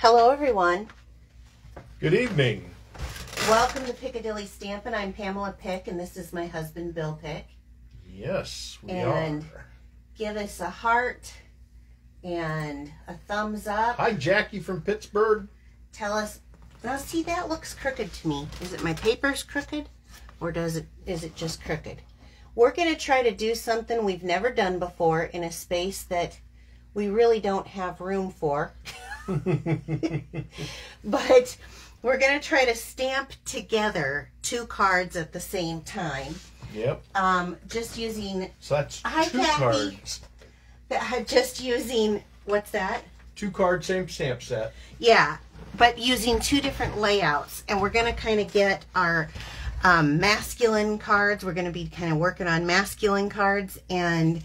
Hello everyone. Good evening. Welcome to Piccadilly Stampin'. I'm Pamela Pick and this is my husband Bill Pick. Yes, we and are. Give us a heart and a thumbs up. Hi Jackie from Pittsburgh. Tell us, now see that looks crooked to me. Is it my paper's crooked or is it just crooked? We're going to try to do something we've never done before in a space that we really don't have room for. But we're going to try to stamp together two cards at the same time. Yep. Just using... So that's two Kathy. cards. Just using... What's that? 2 card, same stamp set. Yeah, but using 2 different layouts. And we're going to kind of get our masculine cards. We're going to be kind of working on masculine cards. And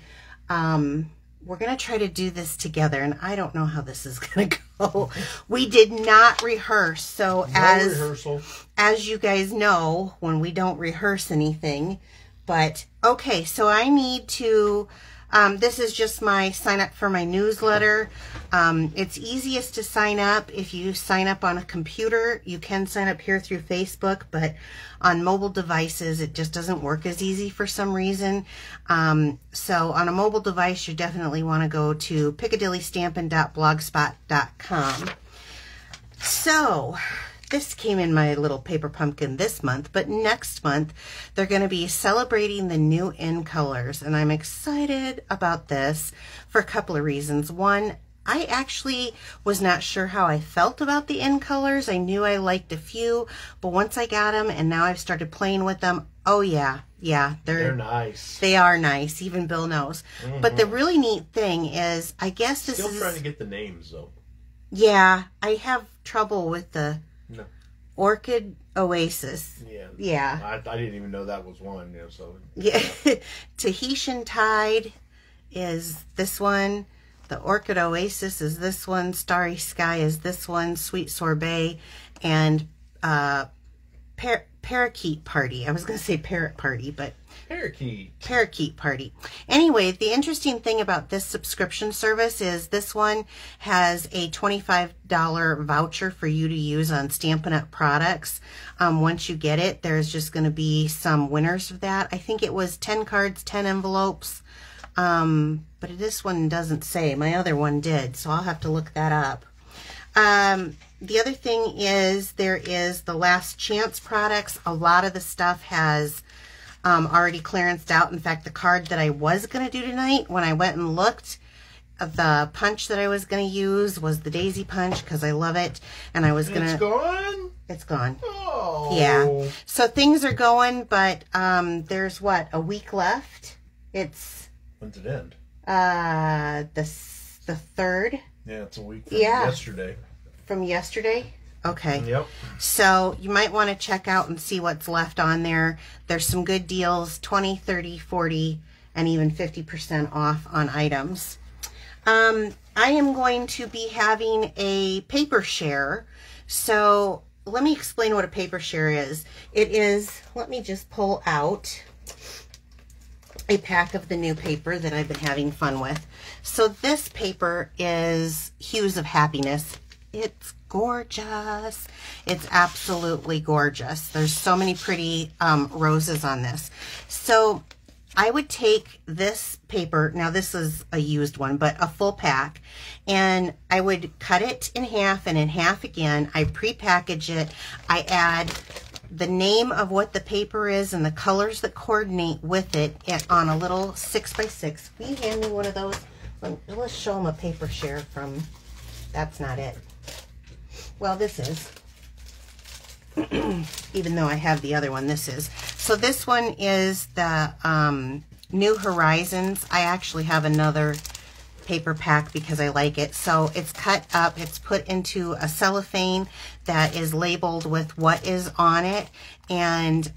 we're going to try to do this together. And I don't know how this is going to go. We did not rehearse. So no rehearsal. As you guys know, when we don't rehearse anything. But, okay, so I need to... this is just my sign up for my newsletter. It's easiest to sign up if you sign up on a computer. You can sign up here through Facebook, but on mobile devices, it just doesn't work as easy for some reason. So on a mobile device, you definitely want to go to piccadillystampin.blogspot.com. So... this came in my little paper pumpkin this month, but next month they're going to be celebrating the new in colors, and I'm excited about this for a couple of reasons. One, I actually was not sure how I felt about the in colors. I knew I liked a few, but once I got them and now I've started playing with them, oh yeah, they're nice. They are nice, even Bill knows. Mm-hmm. But the really neat thing is, I guess this is... Still trying to get the names though. Yeah, I have trouble with the... No. Orchid Oasis. Yeah. I didn't even know that was one. So. Yeah. Tahitian Tide is this one. The Orchid Oasis is this one. Starry Sky is this one. Sweet Sorbet and Parakeet Party. I was going to say Parrot Party, but Parakeet Party. Anyway, the interesting thing about this subscription service is this one has a $25 voucher for you to use on Stampin' Up! Products. Once you get it, there's just going to be some winners of that. I think it was 10 cards, 10 envelopes. But this one doesn't say. My other one did, so I'll have to look that up. The other thing is there is the Last Chance products. A lot of the stuff has already clearanced out. In fact, the card that I was going to do tonight, when I went and looked, the punch that I was going to use was the Daisy Punch because I love it. And I was going to... It's gone? It's gone. Oh. Yeah. So things are going, but there's what, a week left? It's... When's it end? The 3rd. Yeah, it's a week from yesterday. From yesterday? Okay. Yep. So you might want to check out and see what's left on there. There's some good deals, 20, 30, 40, and even 50% off on items. I am going to be having a paper share. So let me explain what a paper share is. It is, let me just pull out a pack of the new paper that I've been having fun with. So this paper is Hues of Happiness. It's gorgeous. It's absolutely gorgeous. There's so many pretty roses on this. So I would take this paper, now this is a used one, but a full pack, and I would cut it in half and in half again. I pre-package it. I add the name of what the paper is and the colors that coordinate with it on a little 6x6. Will you hand me one of those? Let's show them a paper share from, that's not it. Well, this is, even though I have the other one, this is. So this one is the New Horizons. I actually have another paper pack because I like it. So it's cut up, it's put into a cellophane that is labeled with what is on it, and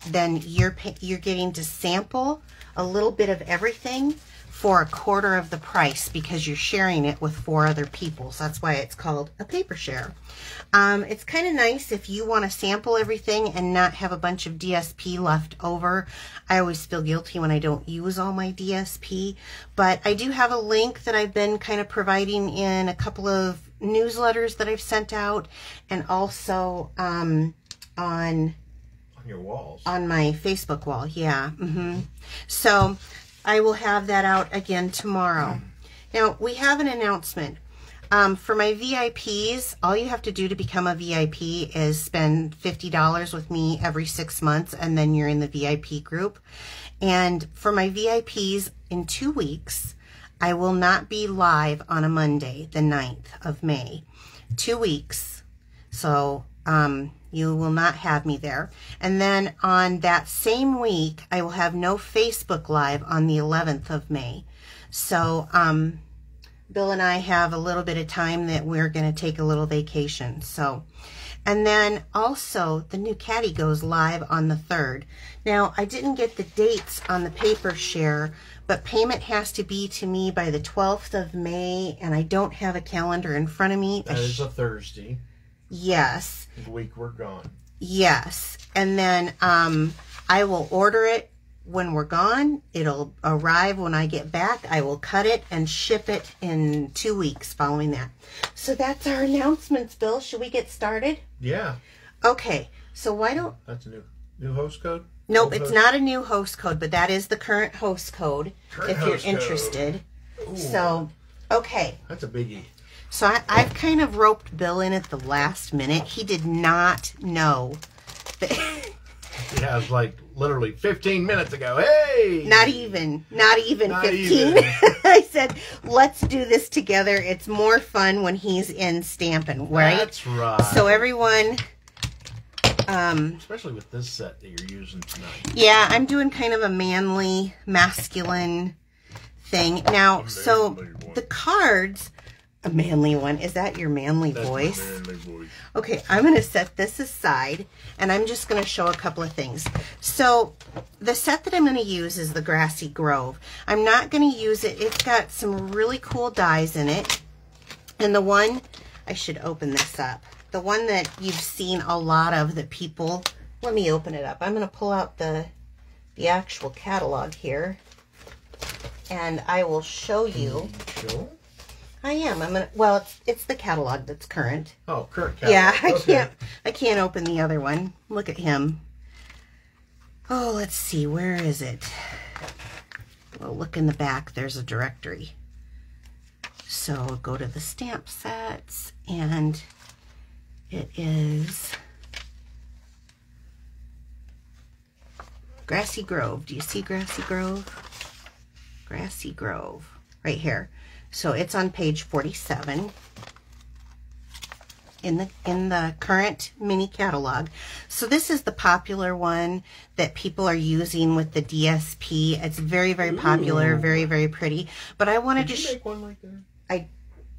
then you're getting to sample a little bit of everything for a quarter of the price because you're sharing it with 4 other people. So that's why it's called a paper share. It's kind of nice if you want to sample everything and not have a bunch of DSP left over. I always feel guilty when I don't use all my DSP, but I do have a link that I've been kind of providing in a couple of newsletters that I've sent out, and also on your walls. On my Facebook wall, yeah. So I will have that out again tomorrow. Now, we have an announcement. For my VIPs, all you have to do to become a VIP is spend $50 with me every 6 months, and then you're in the VIP group. And for my VIPs, in 2 weeks, I will not be live on a Monday, the 9th of May. 2 weeks. So, you will not have me there. And then on that same week, I will have no Facebook Live on the 11th of May. So, Bill and I have a little bit of time that we're going to take a little vacation. So, and then also the new caddy goes live on the 3rd. Now, I didn't get the dates on the paper share, but payment has to be to me by the 12th of May, and I don't have a calendar in front of me. That is a Thursday. Yes. The week we're gone. Yes. And then I will order it when we're gone. It'll arrive when I get back. I will cut it and ship it in 2 weeks following that. So that's our announcements, Bill. Should we get started? Yeah. Okay. So why don't... That's a new host code? Nope, it's not a new host code, but that is the current host code if you're interested. Ooh. So, okay. That's a biggie. So I've kind of roped Bill in at the last minute. He did not know that... Yeah, it was like literally 15 minutes ago. Hey! Not even 15. I said, let's do this together. It's more fun when he's in Stampin', right? That's right. So everyone... especially with this set that you're using tonight. Yeah, I'm doing kind of a manly, masculine thing. Now, so the cards... A manly one. Is that your manly voice? Manly voice. Okay, I'm going to set this aside, and I'm just going to show a couple of things. So, the set that I'm going to use is the Grassy Grove. I'm not going to use it. It's got some really cool dies in it. And the one, I should open this up. The one that you've seen a lot of that people, let me open it up. I'm going to pull out the actual catalog here, and I will show you. Sure. I am. I'm gonna. Well, it's the catalog that's current. Oh, current catalog. Yeah, I can't open the other one. Look at him. Oh, let's see. Where is it? Well, look in the back. There's a directory. So go to the stamp sets, and it is Grassy Grove. Do you see Grassy Grove? Grassy Grove, right here. So it's on page 47 in the current mini catalog. So this is the popular one that people are using with the DSP. It's very, very popular, very, very pretty. But I wanted to make one like that?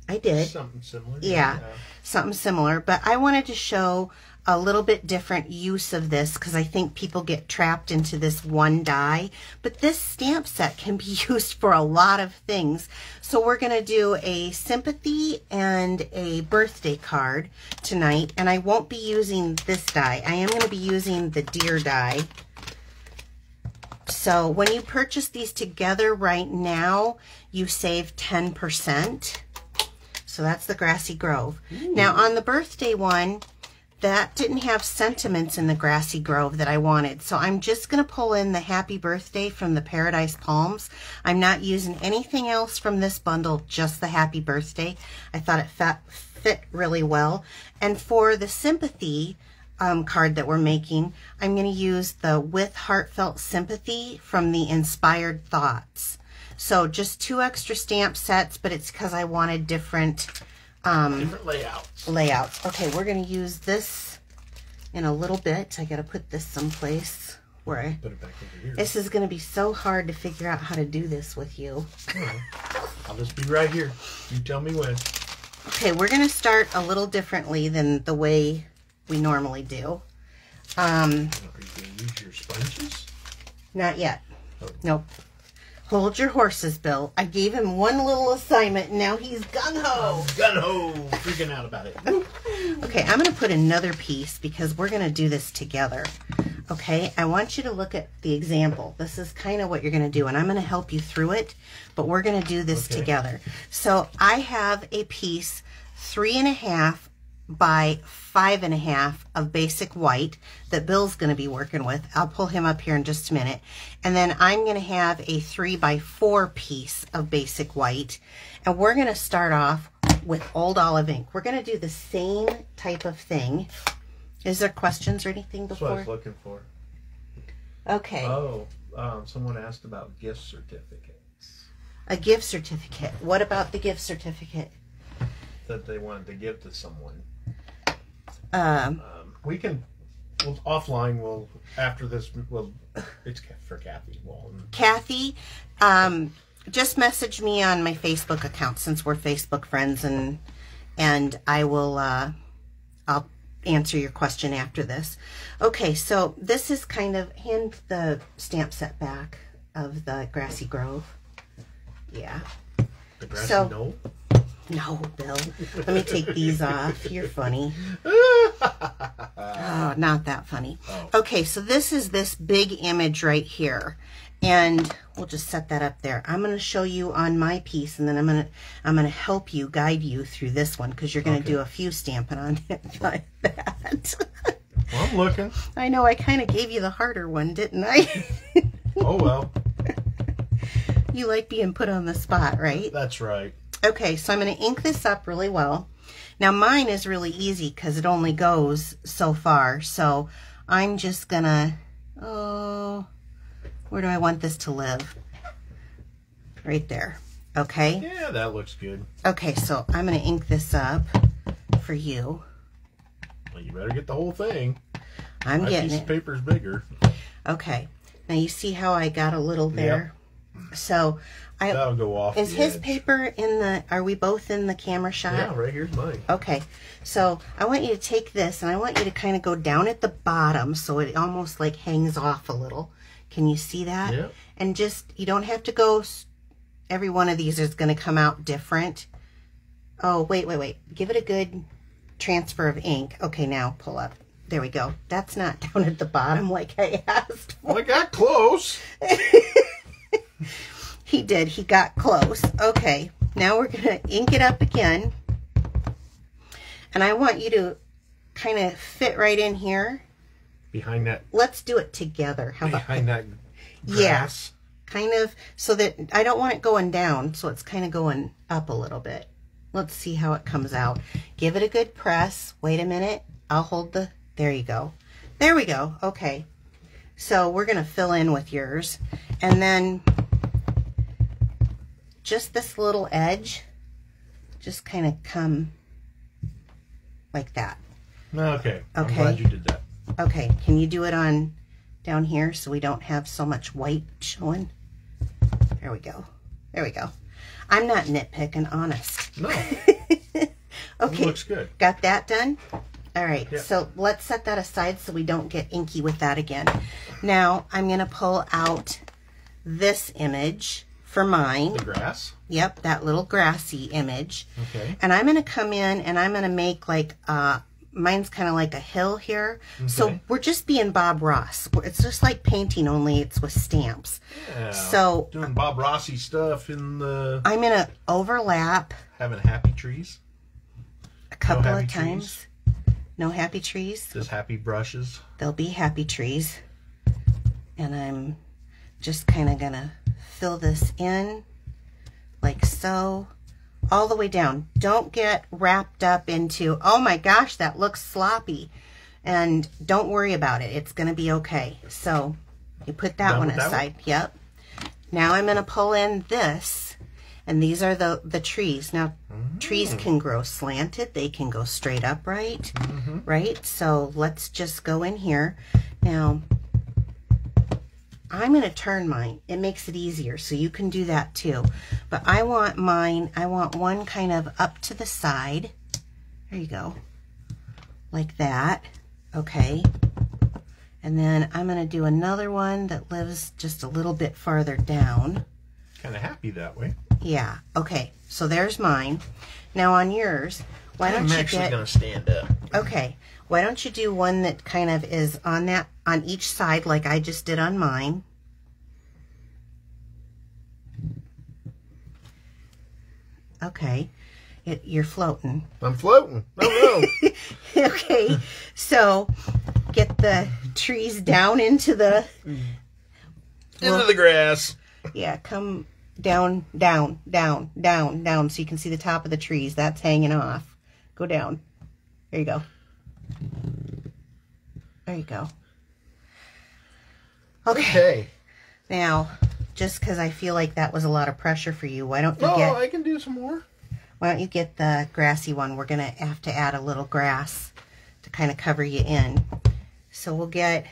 I did. Something similar. Yeah, something similar. But I wanted to show a little bit different use of this because I think people get trapped into this one die. But this stamp set can be used for a lot of things. So we're going to do a sympathy and a birthday card tonight. And I won't be using this die. I am going to be using the deer die. So when you purchase these together right now, you save 10%. So that's the Grassy Grove. Ooh. Now on the birthday one, that didn't have sentiments in the Grassy Grove that I wanted. So I'm just going to pull in the Happy Birthday from the Paradise Palms. I'm not using anything else from this bundle, just the Happy Birthday. I thought it fit really well. And for the Sympathy card that we're making, I'm going to use the With Heartfelt Sympathy from the Inspired Thoughts. So just 2 extra stamp sets, but it's because I wanted different layouts. Okay, we're going to use this in a little bit. I got to put this someplace where I put it back over here. This is going to be so hard to figure out how to do this with you. I'll just be right here. You tell me when. Okay, we're going to start a little differently than the way we normally do. Are you going to use your sponges? Not yet. Oh. Nope. Hold your horses, Bill. I gave him one little assignment, and now he's gung-ho. Gung-ho. Freaking out about it. Okay, I'm going to put another piece because we're going to do this together. Okay, I want you to look at the example. This is kind of what you're going to do, and I'm going to help you through it, but we're going to do this together. So I have a piece 3.5 by 5.5 of basic white that Bill's going to be working with. I'll pull him up here in just a minute. And then I'm going to have a 3 by 4 piece of basic white. And we're going to start off with Old Olive ink. We're going to do the same type of thing. Is there questions or anything before? That's what I was looking for. Okay. Oh, someone asked about gift certificates. A gift certificate. What about the gift certificate? That they wanted to give to someone. We can, offline, after this, it's for Kathy. Kathy, just message me on my Facebook account since we're Facebook friends, and I will, I'll answer your question after this. Okay, so this is kind of, hand the stamp set back of the Grassy Grove. Yeah. The Grassy Knoll? No, Bill. Let me take these off. You're funny. Oh, not that funny. Oh. Okay, so this is this big image right here. And we'll just set that up there. I'm going to show you on my piece, and then I'm going to help you, guide you through this one, because you're going to do a few Stampin' on it like that. Well, I'm looking. I know, I kind of gave you the harder one, didn't I? Oh, well. You like being put on the spot, right? That's right. Okay, so I'm going to ink this up really well. Now mine is really easy because it only goes so far. So I'm just going to, where do I want this to live? Right there. Okay? Yeah, that looks good. Okay, so I'm going to ink this up for you. Well, you better get the whole thing. I'm getting it. My piece of paper's bigger. Okay. Now you see how I got a little there? Yep. So that'll go off. Is his paper in the, are we both in the camera shot? Yeah, right here's mine. Okay, so I want you to take this and I want you to kind of go down at the bottom so it almost like hangs off a little. Can you see that? Yeah. And just, you don't have to go, every one of these is going to come out different. Oh, wait. Give it a good transfer of ink. Okay, now pull up. There we go. That's not down at the bottom like I asked for. Well, I got close. He did. He got close. Okay. Now we're going to ink it up again. And I want you to kind of fit right in here. Behind that. Let's do it together. How about behind that grass? Yeah. Kind of, so that I don't want it going down, so it's kind of going up a little bit. Let's see how it comes out. Give it a good press. Wait a minute. I'll hold the, there you go. There we go. Okay. So we're going to fill in with yours. And then just this little edge, just kind of come like that. Okay. I'm glad you did that. Okay. Can you do it on down here so we don't have so much white showing? There we go. There we go. I'm not nitpicking, honest. No. Okay. It looks good. Got that done? All right. Yep. So let's set that aside so we don't get inky with that again. Now I'm going to pull out this image for mine. The grass? Yep, that little grassy image. Okay. And I'm going to come in and I'm going to make like, mine's kind of like a hill here. Okay. So we're just being Bob Ross. It's just like painting, only it's with stamps. Yeah. So doing Bob Rossy stuff in the... I'm going to overlap. Having happy trees? A couple of times. Trees? No happy trees. Just happy brushes? There'll be happy trees. And I'm just kind of going to fill this in like so, all the way down. Don't get wrapped up into, oh my gosh, that looks sloppy. And don't worry about it. It's going to be okay. So you put that one aside. Yep. Now I'm going to pull in this. And these are the trees. Now, trees can grow slanted. They can go straight upright, right? So let's just go in here. Now, I'm going to turn mine. It makes it easier, so you can do that too. But I want mine, I want one kind of up to the side. There you go. Like that. Okay. And then I'm going to do another one that lives just a little bit farther down. Kind of happy that way. Yeah. Okay. So there's mine. Now on yours, why don't you get... I'm actually going to stand up. Okay. Why don't you do one that kind of is on that, on each side like I just did on mine. Okay. You're floating. I'm floating. Oh no. Okay, so get the trees down into the... Into the grass. Yeah, come down, down, down, down, down, so you can see the top of the trees. That's hanging off. Go down. There you go. There you go. Okay. Now, just because I feel like that was a lot of pressure for you, why don't you I can do some more. Why don't you get the grassy one? We're going to have to add a little grass to kind of cover you in. So we'll get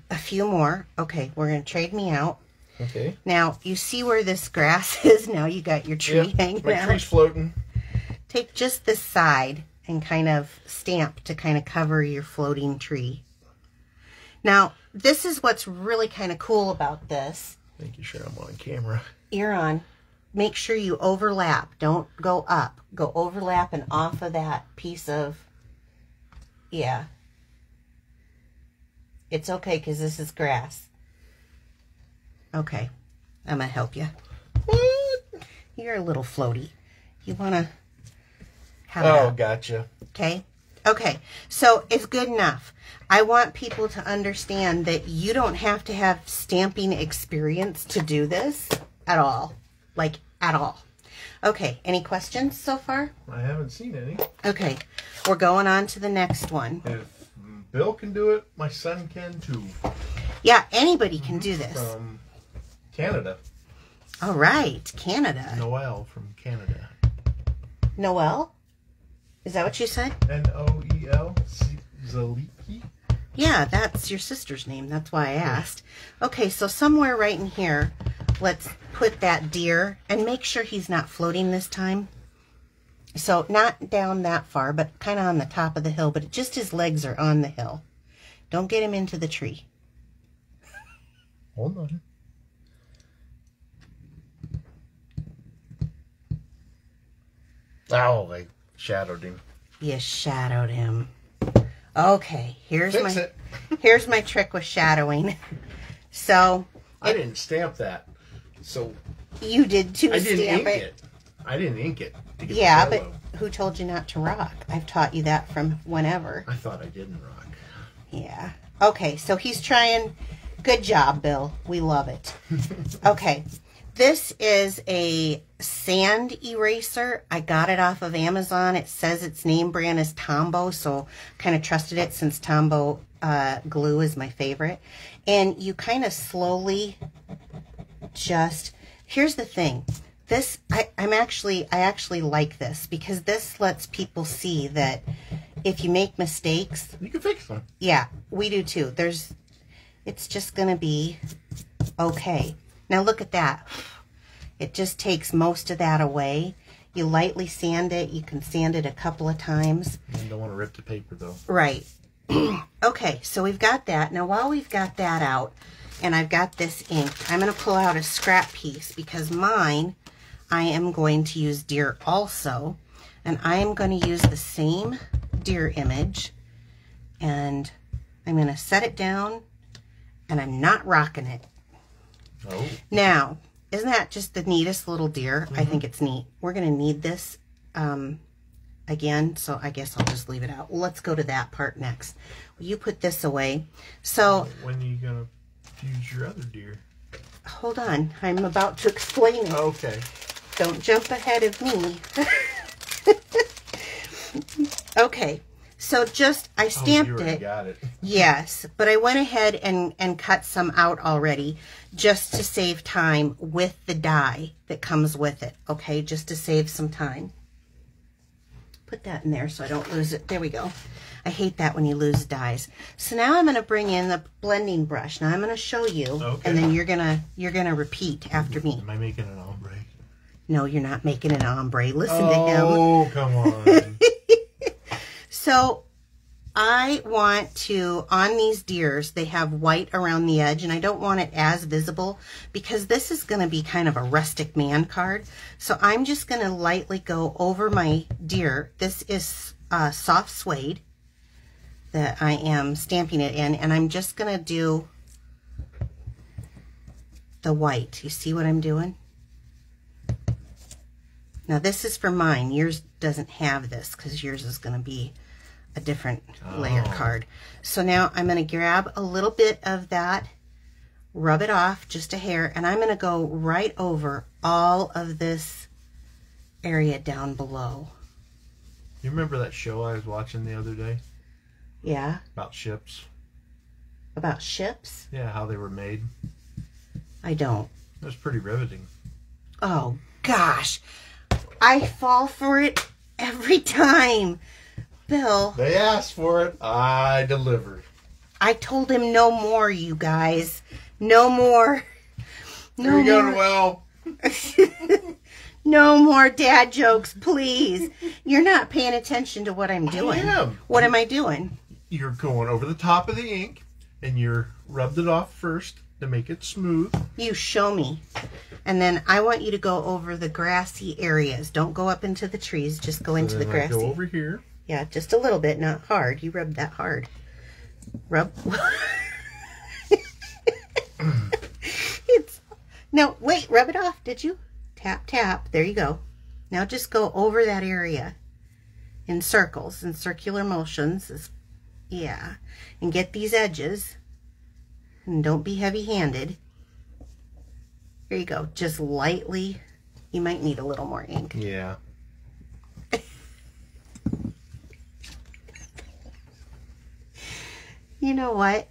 a few more. Okay, we're going to trade me out. Okay. Now, you see where this grass is? Now you got your tree hanging out. My tree's floating. Take just this side and kind of stamp to kind of cover your floating tree. Now, this is what's really kind of cool about this. Thank you, sure I'm on camera. You're on. Make sure you overlap. Don't go up. Go overlap and off of that piece of... Yeah. It's okay because this is grass. Okay. I'm going to help you. What? You're a little floaty. You want to have Oh, gotcha. Okay. Okay. So it's good enough. I want people to understand that you don't have to have stamping experience to do this at all. Like, at all. Okay. Any questions so far? I haven't seen any. Okay. We're going on to the next one. If Bill can do it, my son can too. Yeah, anybody can do this. From Canada. All right. Canada. Noel from Canada. Noel? Is that what you said? Noel Zaliki. Yeah, that's your sister's name. That's why I asked. Okay, so somewhere right in here, let's put that deer and make sure he's not floating this time. So not down that far, but kind of on the top of the hill, but just his legs are on the hill. Don't get him into the tree. Hold on. Oh, I shadowed him. You shadowed him. Okay, here's Fix my trick with shadowing. So I didn't stamp that. So you did too. I didn't stamp ink it. I didn't ink it. To get Yeah, the but yellow. who told you not to rock? I've taught you that from whenever. I thought I didn't rock. Yeah. Okay, so he's trying. Good job, Bill. We love it. Okay. This is a sand eraser. I got it off of Amazon. It says its name brand is Tombow, so kind of trusted it since Tombow glue is my favorite. And you kind of slowly just... Here's the thing. This, I actually like this because this lets people see that if you make mistakes... You can fix them. Yeah, we do too. It's just going to be okay. Now look at that. It just takes most of that away. You lightly sand it. You can sand it a couple of times. You don't want to rip the paper though. Right. Okay, so we've got that. Now while we've got that out and I've got this ink, I'm going to pull out a scrap piece because mine, I am going to use deer also. And I am going to use the same deer image. And I'm going to set it down and I'm not rocking it. Oh. Now, isn't that just the neatest little deer? I think it's neat. We're going to need this again, so I guess I'll just leave it out. Let's go to that part next. You put this away. So, when are you going to use your other deer? Hold on. I'm about to explain it. Okay. Don't jump ahead of me. Okay. So I stamped you it. Got it. Yes, but I went ahead and cut some out already just to save time with the die that comes with it, okay? Just to save some time. Put that in there so I don't lose it. There we go. I hate that when you lose dies. So now I'm going to bring in the blending brush. Now I'm going to show you, okay. And then you're gonna repeat after me. Am I making an ombre? No, you're not making an ombre. Listen to him. Oh, come on. So I want to, on these deers, they have white around the edge, and I don't want it as visible because this is going to be kind of a rustic man card. So I'm just going to lightly go over my deer. This is soft suede that I am stamping it in, and I'm just going to do the white. You see what I'm doing? Now this is for mine. Yours doesn't have this because yours is going to be a different layer card. So now I'm going to grab a little bit of that, rub it off just a hair, and I'm going to go right over all of this area down below. You remember that show I was watching the other day? Yeah. About ships. About ships? Yeah, how they were made. I don't. It was pretty riveting. Oh, gosh. I fall for it every time. Bill. They asked for it. I delivered. I told him no more, you guys. No more. No more. Going well. No more dad jokes, please. You're not paying attention to what I'm doing. I am. What am I doing? You're going over the top of the ink, and you're rubbed it off first to make it smooth. You show me. And then I want you to go over the grassy areas. Don't go up into the trees. Just go into the grassy. Go over here. Yeah, just a little bit, not hard. You rubbed that hard. Rub. No, wait, rub it off, did you? Tap, tap. There you go. Now just go over that area in circles, in circular motions. Yeah. And get these edges. And don't be heavy-handed. There you go. Just lightly. You might need a little more ink. Yeah. You know what?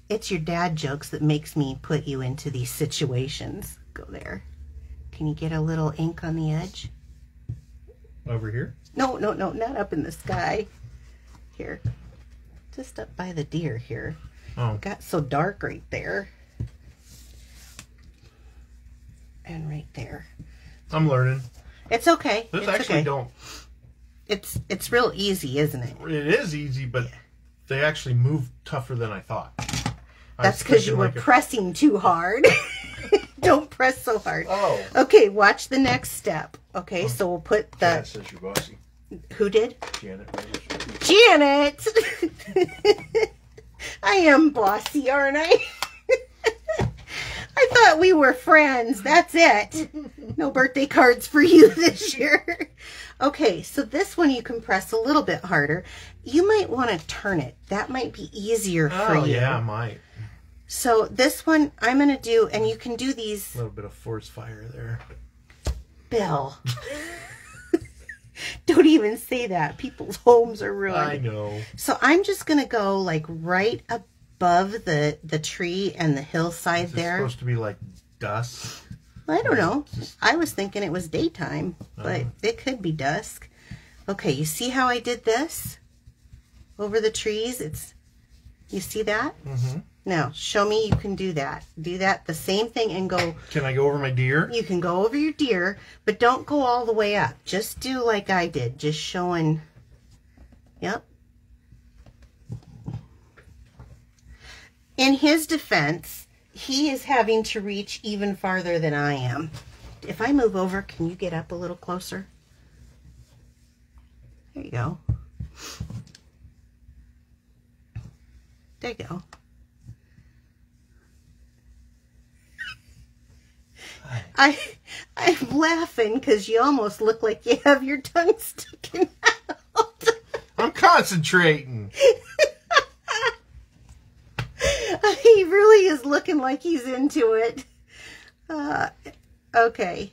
It's your dad jokes that makes me put you into these situations. Go there. Can you get a little ink on the edge? Over here? No, no, no, not up in the sky. Here. Just up by the deer here. Oh. It got so dark right there. And right there. I'm learning. It's okay. This it's actually okay. don't. It's real easy, isn't it? It is easy, but they actually move tougher than I thought. That's because you were pressing too hard. Don't press so hard. Oh. Okay, watch the next step. Okay, so we'll put the... That says you're bossy. Who did? Janet. Janet! I am bossy, aren't I? I thought we were friends. That's it. No birthday cards for you this year. Okay, so this one you can press a little bit harder. You might want to turn it. That might be easier for you. Oh, yeah, I might. So this one I'm going to do, and you can do these... A little bit of force fire there. Bill. Don't even say that. People's homes are ruined. I know. So I'm just going to go like right above the tree and the hillside there. It's supposed to be like dusk. I don't know. I was thinking it was daytime, but it could be dusk. Okay, you see how I did this? Over the trees? You see that? Mm-hmm. Now, show me you can do that. Do that, the same thing, and go... Can I go over my deer? You can go over your deer, but don't go all the way up. Just do like I did, just showing... Yep. In his defense, he is having to reach even farther than I am. If I move over, can you get up a little closer? There you go. There you go. I'm laughing because you almost look like you have your tongue sticking out. I'm concentrating. He really is looking like he's into it. Okay.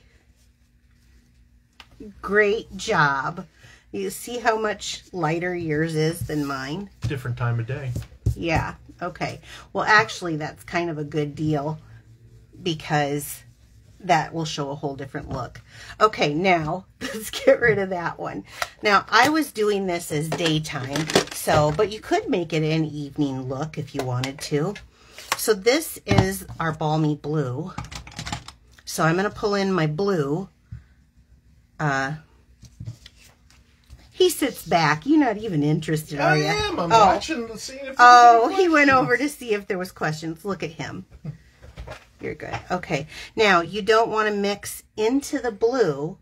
Great job. You see how much lighter yours is than mine? Different time of day. Yeah. Okay. Well, actually, that's kind of a good deal because that will show a whole different look. Okay, now let's get rid of that one. Now, I was doing this as daytime, but you could make it an evening look if you wanted to. So this is our balmy blue. So I'm going to pull in my blue. He sits back. You're not even interested, are you? I am. I'm watching to see if he went over to see if there was questions. Look at him. You're good. Okay. Now, you don't want to mix into the blue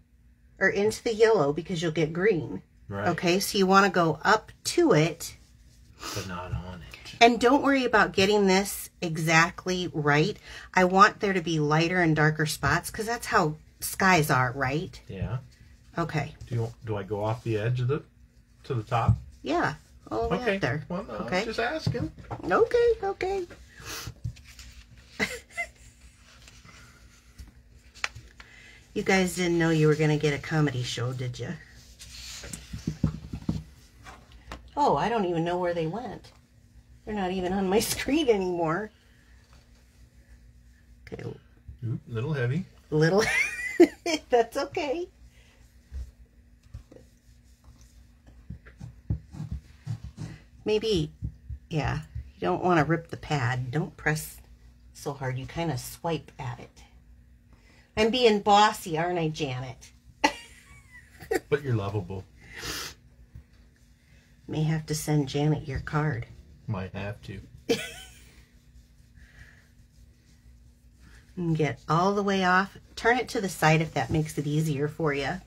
or into the yellow because you'll get green. Right. Okay, so you want to go up to it. But not on it. And don't worry about getting this exactly right. I want there to be lighter and darker spots because that's how skies are, right? Yeah. Okay. Do I go off the edge of to the top? Yeah. All the way up there. Well, no, okay. I'm just asking. Okay, okay. You guys didn't know you were going to get a comedy show, did you? Oh, I don't even know where they went. They're not even on my screen anymore. Okay. Ooh, little heavy. Little. That's okay. Maybe, yeah, you don't want to rip the pad. Don't press so hard. You kind of swipe at it. I'm being bossy, aren't I, Janet? But you're lovable. May have to send Janet your card. Might have to. And get all the way off. Turn it to the side if that makes it easier for you.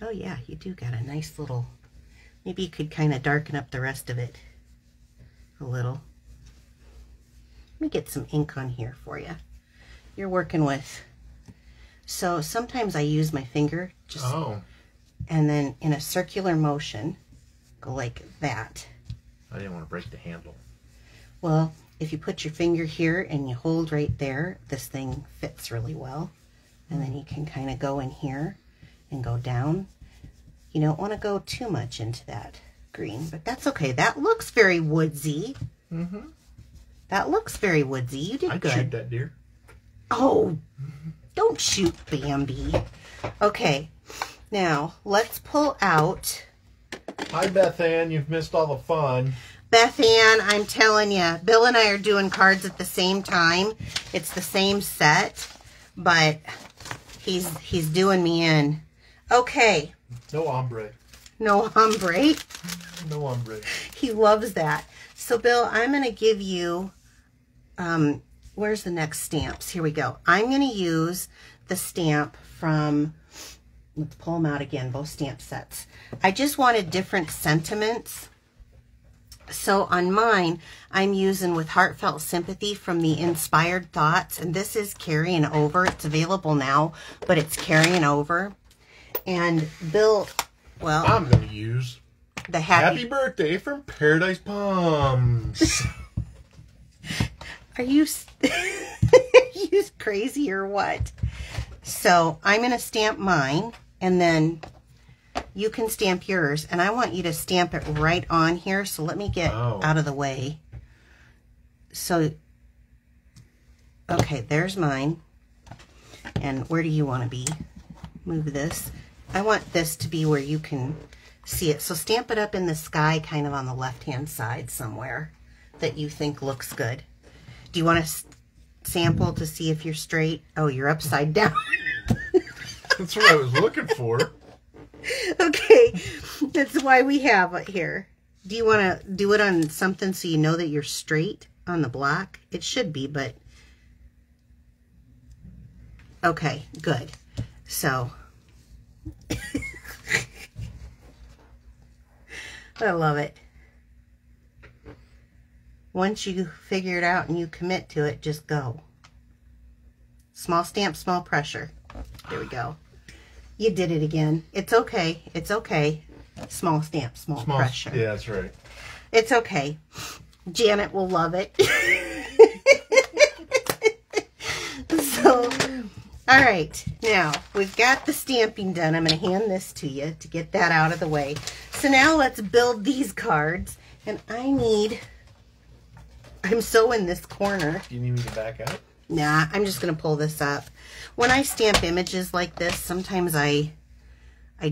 Oh yeah, you do got a nice little... Maybe you could kind of darken up the rest of it a little. Let me get some ink on here for you. You're working with... So sometimes I use my finger just... Oh. And then in a circular motion, go like that. I didn't want to break the handle. Well, if you put your finger here and you hold right there, this thing fits really well. And then you can kind of go in here and go down. You don't want to go too much into that green, but that's okay. That looks very woodsy. Mm-hmm. That looks very woodsy. You did good. I'd shoot that deer. Oh, don't shoot Bambi. Okay, now let's pull out. Hi, Beth Ann. You've missed all the fun. Beth Ann, I'm telling you, Bill and I are doing cards at the same time. It's the same set, but he's doing me in. Okay. No ombre. No ombre. No ombre. He loves that. So, Bill, I'm going to give you, where's the next stamps? Here we go. I'm going to use the stamp from, let's pull them out again, both stamp sets. I just wanted different sentiments. So on mine, I'm using With Heartfelt Sympathy from the Inspired Thoughts, and this is carrying over. It's available now, but it's carrying over. And Bill, well, I'm going to use the Happy Birthday from Paradise Palms. Are you crazy or what? So I'm going to stamp mine, and then you can stamp yours, and I want you to stamp it right on here. So let me get out of the way. So, okay, there's mine. And where do you want to be? Move this. I want this to be where you can see it. So stamp it up in the sky, kind of on the left-hand side somewhere that you think looks good. Do you want to sample to see if you're straight? Oh, you're upside down. That's what I was looking for. Okay, that's why we have it here. Do you want to do it on something so you know that you're straight on the block? It should be, but... Okay, good. So... I love it. Once you figure it out and you commit to it, just go. Small stamp, small pressure. There we go. You did it again. It's okay. It's okay. Small stamp, small pressure. Yeah, that's right. It's okay. Janet will love it. So, all right. Now, we've got the stamping done. I'm going to hand this to you to get that out of the way. So now let's build these cards. And I'm so in this corner. Do you need me to back out? Nah, I'm just going to pull this up. When I stamp images like this, sometimes I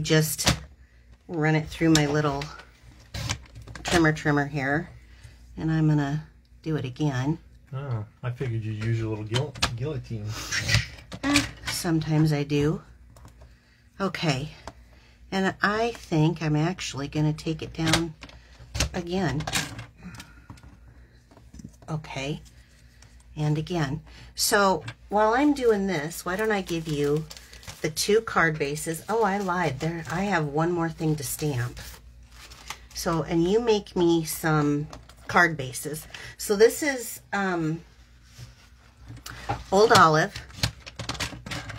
just run it through my little trimmer here. And I'm going to do it again. Oh, I figured you'd use your little guillotine. Sometimes I do. Okay. And I think I'm actually going to take it down again. Okay. And again. So while I'm doing this, why don't I give you the 2 card bases? Oh, I lied. I have one more thing to stamp. So, and you make me some card bases. So this is Old Olive.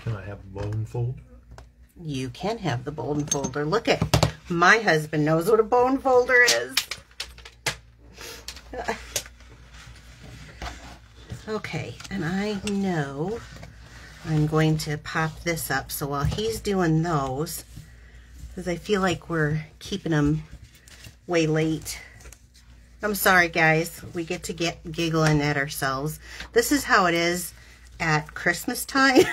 Can I have a bone folder? you can have the bone folder. Look at, my husband knows what a bone folder is. Okay, and I know I'm going to pop this up. So while he's doing those, because I feel like we're keeping them way late. I'm sorry, guys. We get to get giggling at ourselves. This is how it is at Christmas time.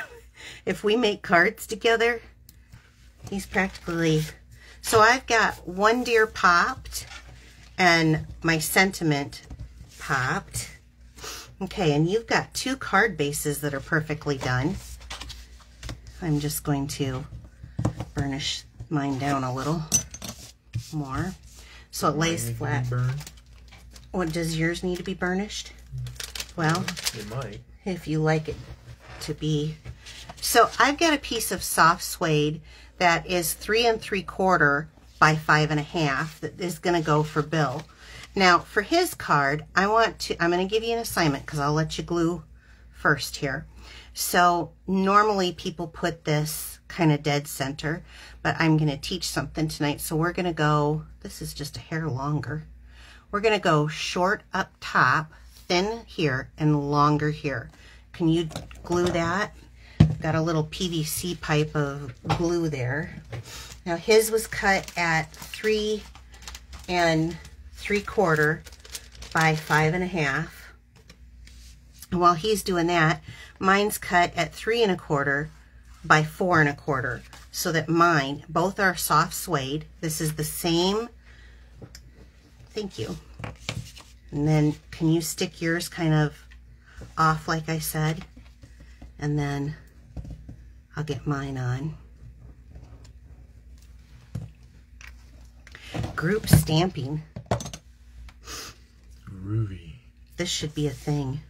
If we make cards together, he's practically... So I've got one deer popped and my sentiment popped. Okay, and you've got 2 card bases that are perfectly done. I'm just going to burnish mine down a little more so it lays flat. What, does yours need to be burnished? Well, it might, if you like it to be. So I've got a piece of soft suede that is 3 3/4 by 5 1/2 that is going to go for Bill. Now for his card, I'm going to give you an assignment because I'll let you glue first here. So normally people put this kind of dead center, but I'm going to teach something tonight. So we're going to go, this is just a hair longer. We're going to go short up top, thin here, and longer here. Can you glue that? Got a little PVC pipe of glue there. Now his was cut at 3 3/4 by 5 1/2. And while he's doing that, mine's cut at 3 1/4 by 4 1/4. So that mine, both are soft suede. This is the same. Thank you. And then can you stick yours kind of off like I said? And then I'll get mine on. Group stamping. Groovy. This should be a thing.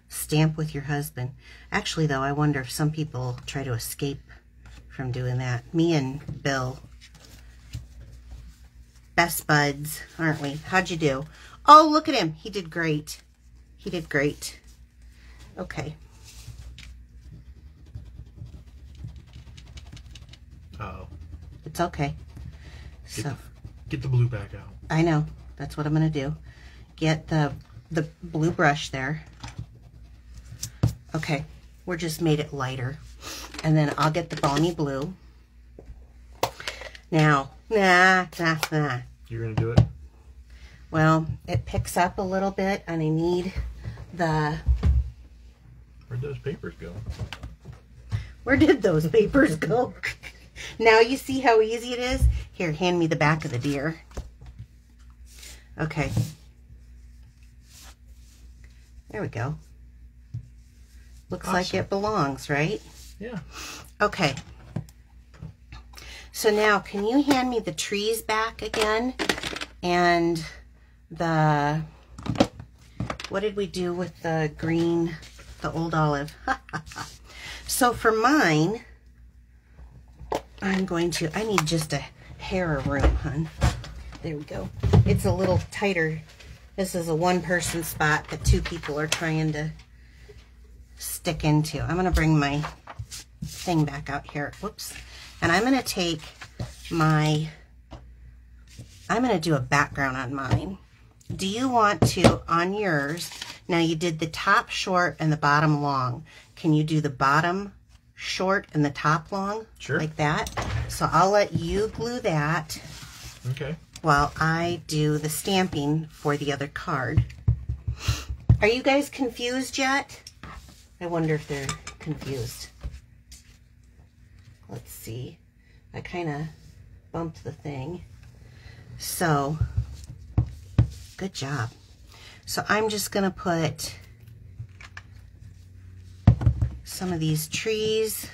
Stamp with your husband. Actually, though, I wonder if some people try to escape from doing that. Me and Bill. Best buds, aren't we? How'd you do? Oh, look at him. He did great. He did great. Okay. Uh-oh. It's okay. Get the blue back out. I know. That's what I'm going to do. Get the blue brush there. Okay. We're just made it lighter. And then I'll get the balmy blue. Now, nah. You're going to do it? Well, it picks up a little bit, and I need the... Where'd those papers go? Where did those papers go? Now you see how easy it is? Here, hand me the back of the deer. Okay. There we go. Looks awesome. like it belongs, right? Yeah. Okay. So now, can you hand me the trees back again? And the... What did we do with the green, the old olive? So for mine... I need just a hair of room, hon. There we go. It's a little tighter. This is a one-person spot that 2 people are trying to stick into. I'm going to bring my thing back out here. Whoops. And I'm going to take I'm going to do a background on mine. Do you want to, on yours, now you did the top short and the bottom long. Can you do the bottom short and the top long? Sure. Like that. So I'll let you glue that. Okay. While I do the stamping for the other card. Are you guys confused yet? I wonder if they're confused. Let's see. I kind of bumped the thing. So, good job. So I'm just going to put some of these trees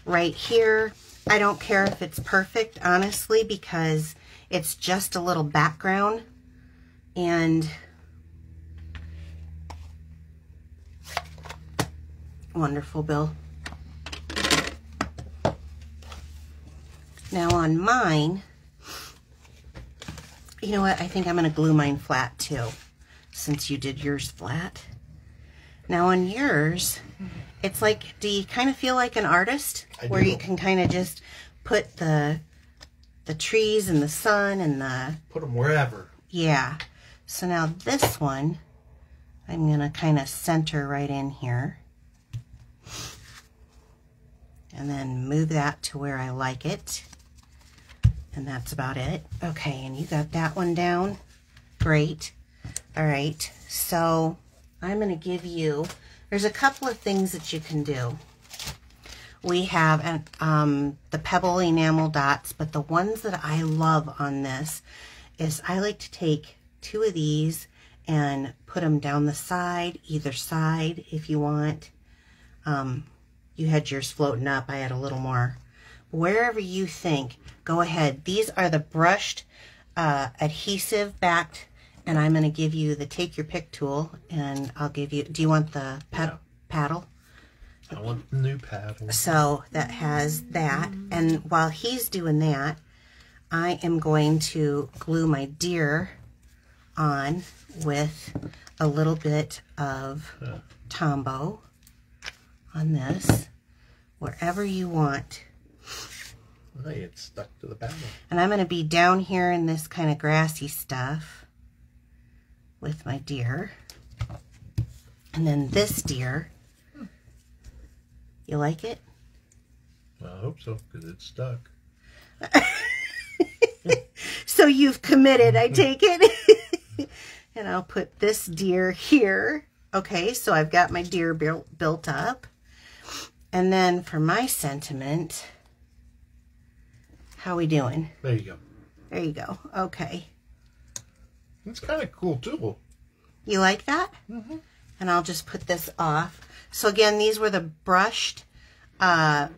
right here. I don't care if it's perfect, honestly, because it's just a little background. And wonderful, Bill. Now on mine, you know what? I think I'm going to glue mine flat too, since you did yours flat. Now on yours, it's like, do you kind of feel like an artist? Where you can kind of just put the trees and the sun and the... Put them wherever. Yeah. So now this one, I'm going to kind of center right in here. And then move that to where I like it. And that's about it. Okay, and you got that one down. Great. All right, so I'm going to give you, there's a couple of things that you can do. We have the pebble enamel dots, but the ones that I love on this is I like to take 2 of these and put them down the side, either side if you want. You had yours floating up. I had a little more. Wherever you think, go ahead. These are the brushed adhesive backed, and I'm going to give you the take your pick tool, and I'll give you, do you want the paddle? I want the new paddle. So that has that, and while he's doing that, I am going to glue my deer on with a little bit of Tombow on this, wherever you want. Hey, it's stuck to the paddle. And I'm going to be down here in this kind of grassy stuff with my deer. And then this deer, you like it? Well, I hope so, because it's stuck. So you've committed, I take it. And I'll put this deer here. Okay, so I've got my deer built up. And then for my sentiment, how we doing? There you go. There you go. Okay. It's kind of cool, too. You like that? Mm-hmm. And I'll just put this off. So again, these were the brushed metallic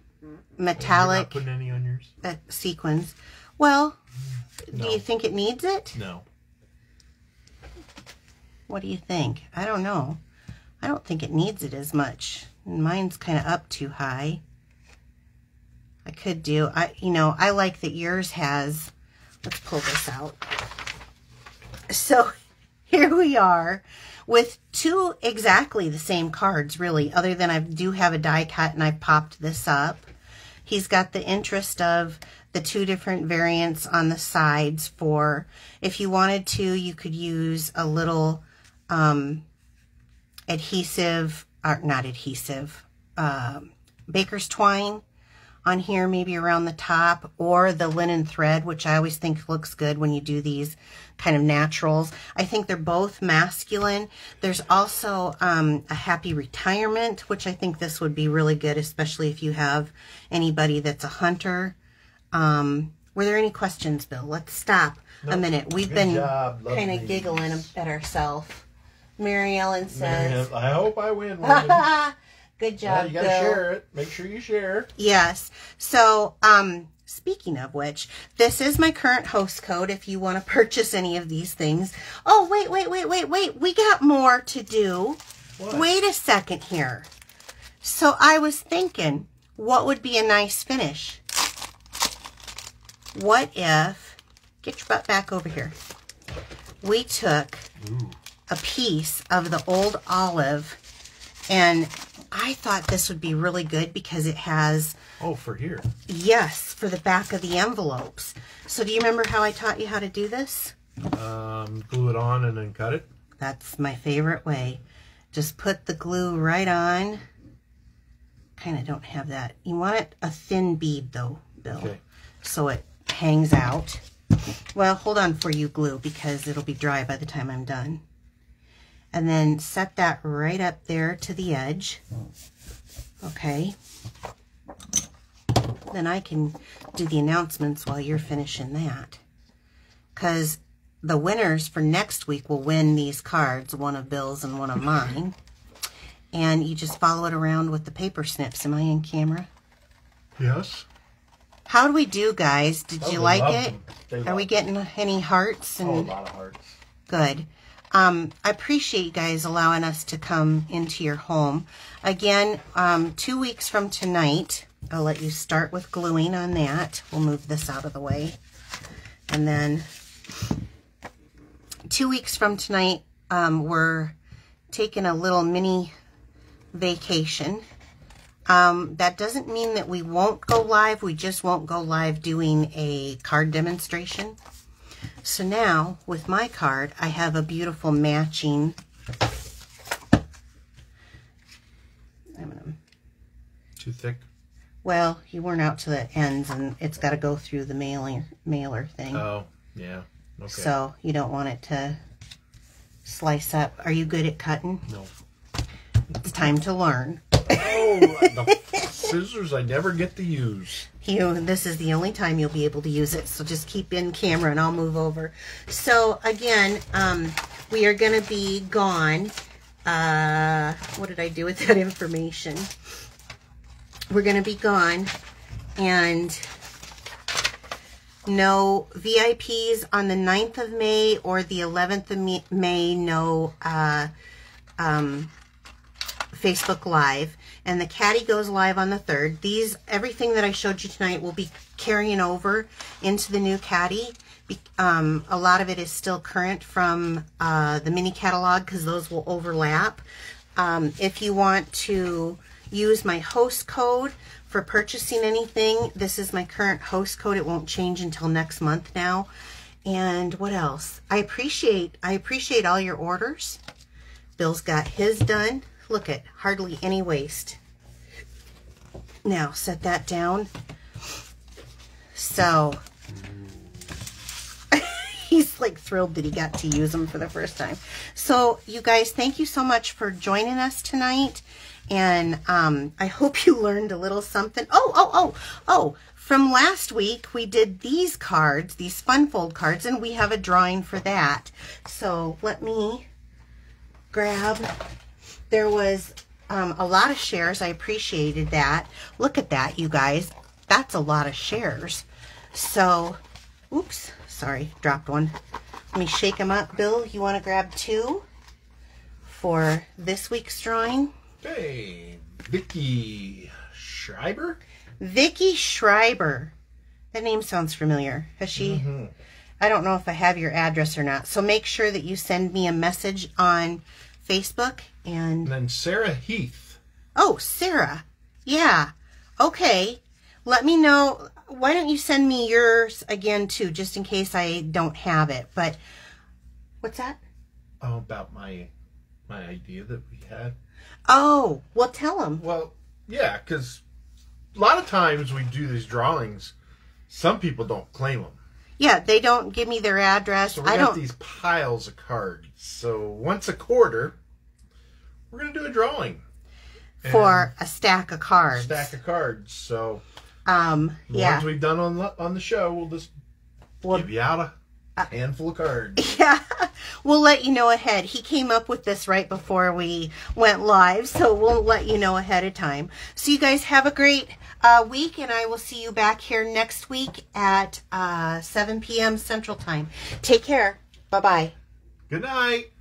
You're not putting any on yours? Sequins. Well, no. Do you think it needs it? No. What do you think? I don't know. I don't think it needs it as much. Mine's kind of up too high. I could do, I like that yours has, let's pull this out. So here we are with 2 exactly the same cards, really, other than I do have a die cut and I've popped this up. He's got the interest of the 2 different variants on the sides for, if you wanted to, you could use a little adhesive, or not adhesive, baker's twine on here, maybe around the top, or the linen thread, which I always think looks good when you do these kind of naturals. I think they're both masculine. There's also a happy retirement, which I think this would be really good, especially if you have anybody that's a hunter. Were there any questions, Bill? Let's stop a minute. We've been kind of giggling at ourselves. Mary Ellen says, I hope I win one. Good job, you gotta share it. Make sure you share. Yes. So, speaking of which, this is my current host code if you want to purchase any of these things. Oh, wait. We got more to do. What? Wait a second here. So I was thinking, what would be a nice finish? What if, get your butt back over here. We took a piece of the old olive, and I thought this would be really good because it has... Oh, for here. Yes, for the back of the envelopes. So do you remember how I taught you how to do this? Glue it on and then cut it? That's my favorite way. Just put the glue right on. Kind of don't have that. You want it a thin bead though, Bill. Okay. So it hangs out. Well, hold on for you, glue, because it'll be dry by the time I'm done. And then set that right up there to the edge. Okay. Then I can do the announcements while you're finishing that. Because the winners for next week will win these cards, one of Bill's and one of mine. And you just follow it around with the paper snips. Am I in camera? Yes. How do we do, guys? Did you like it? Are we getting any hearts? And a lot of hearts. Good. I appreciate you guys allowing us to come into your home. Again, 2 weeks from tonight, I'll let you start with gluing on that. We'll move this out of the way. And then 2 weeks from tonight, we're taking a little mini vacation. That doesn't mean that we won't go live. We just won't go live doing a card demonstration. So now, with my card, I have a beautiful matching. Too thick? Well, you weren't out to the ends, and it's got to go through the mailer thing. Oh, yeah. Okay. So you don't want it to slice up. Are you good at cutting? No. It's time to learn. Oh, the scissors I never get to use. This is the only time you'll be able to use it, so just keep in camera and I'll move over. So again, we are going to be gone. What did I do with that information? We're going to be gone, and no VIPs on the 9th of May or the 11th of May, no Facebook Live. And the Caddy goes live on the 3rd. Everything that I showed you tonight will be carrying over into the new Caddy. A lot of it is still current from the mini catalog because those will overlap. If you want to use my host code for purchasing anything, this is my current host code. It won't change until next month now. And what else? I appreciate all your orders. Bill's got his done. Look at hardly any waste. Now set that down. So he's like thrilled that he got to use them for the first time. So you guys, thank you so much for joining us tonight. And I hope you learned a little something. Oh, from last week, we did these cards, these fun fold cards, and we have a drawing for that. So let me grab, there was a lot of shares. I appreciated that. Look at that, you guys. That's a lot of shares. So, oops, sorry, dropped one. Let me shake them up. Bill, you want to grab 2 for this week's drawing? Hey, Vicky Schreiber? Vicky Schreiber. That name sounds familiar. Has she? I don't know if I have your address or not. So make sure that you send me a message on Facebook. And then Sarah Heath. Oh, Sarah. Yeah. Okay. Let me know. Why don't you send me yours again, too, just in case I don't have it. But what's that? Oh, about my idea that we had. Oh, well, tell them. Well, yeah, because a lot of times we do these drawings, some people don't claim them. Yeah, they don't give me their address. So we got these piles of cards. So once a quarter, we're going to do a drawing. For a stack of cards. Stack of cards. So yeah. The ones we've done on the show, we'll just give you out a handful of cards. Yeah. We'll let you know ahead. He came up with this right before we went live, so we'll let you know ahead of time. So you guys have a great week, and I will see you back here next week at 7 p.m. Central Time. Take care. Bye-bye. Good night.